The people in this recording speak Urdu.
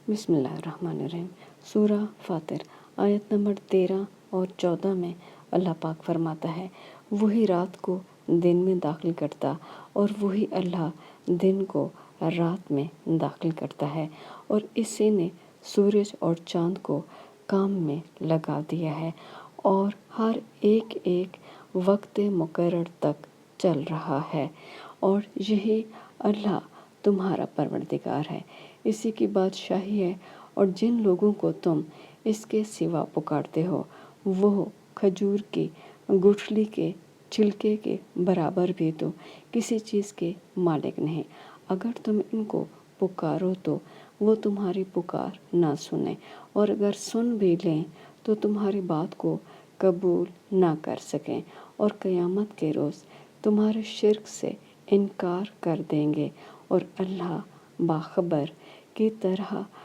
بسم اللہ الرحمن الرحیم۔ سورہ فاطر آیت نمبر 13 اور 14 میں اللہ پاک فرماتا ہے، وہی رات کو دن میں داخل کرتا اور وہی اللہ دن کو رات میں داخل کرتا ہے، اور اسی نے سورج اور چاند کو کام میں لگا دیا ہے اور ہر ایک ایک وقت مقرر تک چل رہا ہے، اور یہی اللہ تمہارا پروردگار ہے، اسی کی بادشاہی ہے، اور جن لوگوں کو تم اس کے سوا پکارتے ہو وہ کھجور کی گٹھلی کے چھلکے کے برابر بھی تو کسی چیز کے مالک نہیں۔ اگر تم ان کو پکارو تو وہ تمہاری پکار نہ سنیں، اور اگر سن بھی لیں تو تمہاری بات کو قبول نہ کر سکیں، اور قیامت کے روز تمہارے شرک سے انکار کر دیں گے، اور اللہ باخبر کی طرح